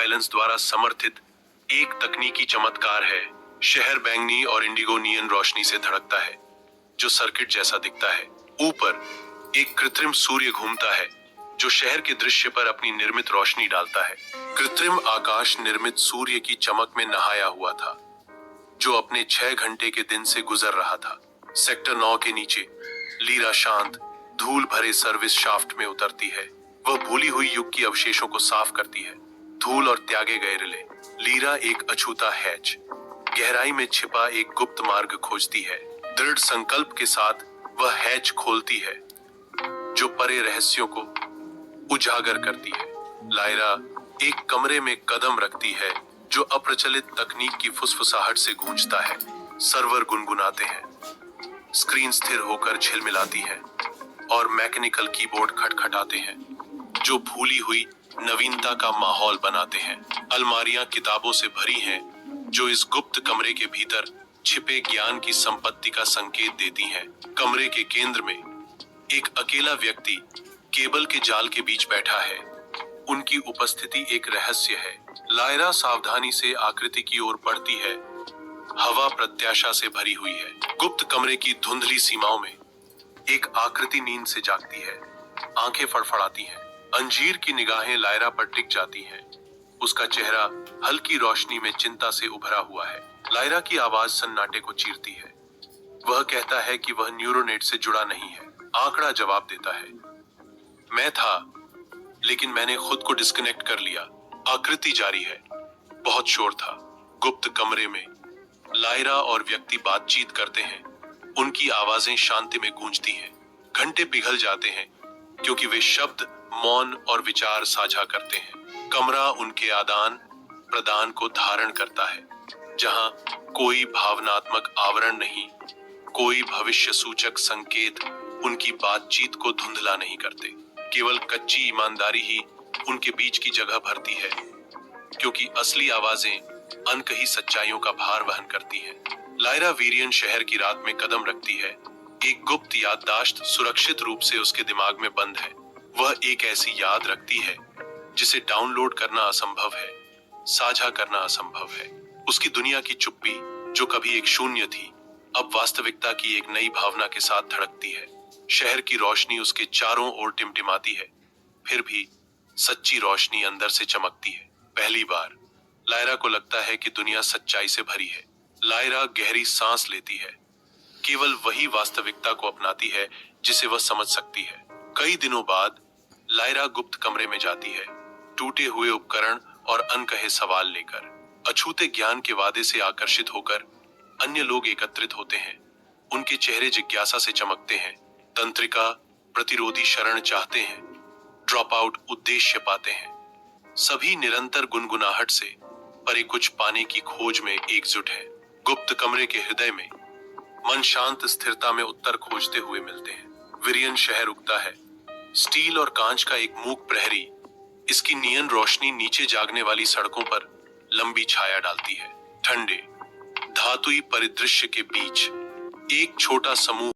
Violence द्वारा समर्थित एक तकनीकी चमत्कार है। शहर बैंगनी और इंडिगो नियन रोशनी से धड़कता है जो सर्किट जैसा दिखता है। ऊपर एक कृत्रिम सूर्य घूमता है जो शहर के दृश्य पर अपनी निर्मित रोशनी डालता है। कृत्रिम आकाश निर्मित सूर्य की चमक में नहाया हुआ था जो अपने 6 घंटे के दिन से गुजर रहा था। सेक्टर 9 के नीचे लीरा शांत धूल भरे सर्विस शाफ्ट में उतरती है। वह भूली हुई युग की अवशेषों को साफ करती है, धूल और त्यागे गए रिले। लीरा एक अछूता हैच गहराई में छिपा एक गुप्त मार्ग खोजती है। दृढ़ संकल्प के साथ वह हैच खोलती है जो परे रहस्यों को उजागर करती है। लायरा एक कमरे में कदम रखती है जो अप्रचलित तकनीक की फुसफुसाहट से गूंजता है। सर्वर गुनगुनाते हैं, स्क्रीन स्थिर होकर झिलमिलाती है और मैकेनिकल कीबोर्ड खटखटाते हैं जो भूली हुई नवीनता का माहौल बनाते हैं। अलमारियां किताबों से भरी हैं जो इस गुप्त कमरे के भीतर छिपे ज्ञान की संपत्ति का संकेत देती हैं। कमरे के केंद्र में एक अकेला व्यक्ति केबल के जाल के बीच बैठा है। उनकी उपस्थिति एक रहस्य है। लायरा सावधानी से आकृति की ओर बढ़ती है। हवा प्रत्याशा से भरी हुई है। गुप्त कमरे की धुंधली सीमाओं में एक आकृति नींद से जागती है। आंखें फड़फड़ाती हैं। अंजीर की निगाहें लायरा पर टिक जाती हैं। उसका चेहरा हल्की रोशनी में चिंता से उभरा हुआ है। लायरा की आवाज सन्नाटे को चीरती है। वह कहता है कि वह न्यूरोनेट से जुड़ा नहीं है। आंकड़ा जवाब देता है, मैं था लेकिन मैंने खुद को डिस्कनेक्ट कर लिया। आकृति जारी है। बहुत शोर था। गुप्त कमरे में लायरा और व्यक्ति बातचीत करते हैं। उनकी आवाजें शांति में गूंजती हैं। घंटे पिघल जाते हैं क्योंकि वे शब्द, मौन और विचार साझा करते हैं। कमरा उनके आदान प्रदान को धारण करता है, जहां कोई भावनात्मक आवरण नहीं, कोई भविष्य सूचक संकेत उनकी बातचीत को धुंधला नहीं करते। केवल कच्ची ईमानदारी ही उनके बीच की जगह भरती है, क्योंकि असली आवाजें अनकही सच्चाइयों का भार वहन करती हैं। लायरा वीरियन शहर की रात में कदम रखती है। एक गुप्त याददाश्त सुरक्षित रूप से उसके दिमाग में बंद है। वह एक ऐसी याद रखती है जिसे डाउनलोड करना असंभव है, साझा करना असंभव है। उसकी दुनिया की चुप्पी, जो कभी एक शून्य थी, अब वास्तविकता की एक नई भावना के साथ धड़कती है। शहर की रोशनी उसके चारों ओर टिमटिमाती है, फिर भी सच्ची रोशनी अंदर से चमकती है। पहली बार लायरा को लगता है कि दुनिया सच्चाई से भरी है। लायरा गहरी सांस लेती है। केवल वही वास्तविकता को अपनाती है जिसे वह समझ सकती है। कई दिनों बाद लायरा गुप्त कमरे में जाती है, टूटे हुए उपकरण और अनकहे सवाल लेकर। अछूते ज्ञान के वादे से आकर्षित होकर अन्य लोग एकत्रित होते हैं। उनके चेहरे जिज्ञासा से चमकते हैं। तंत्रिका प्रतिरोधी शरण चाहते हैं, ड्रॉप आउट उद्देश्य पाते हैं। सभी निरंतर गुनगुनाहट से परे कुछ पाने की खोज में एकजुट है। गुप्त कमरे के हृदय में मन शांत स्थिरता में उत्तर खोजते हुए मिलते हैं। विरियन शहर उगता है। स्टील और कांच का एक मूक प्रहरी इसकी नियन रोशनी नीचे जागने वाली सड़कों पर लंबी छाया डालती है। ठंडे धातुई परिदृश्य के बीच एक छोटा समूह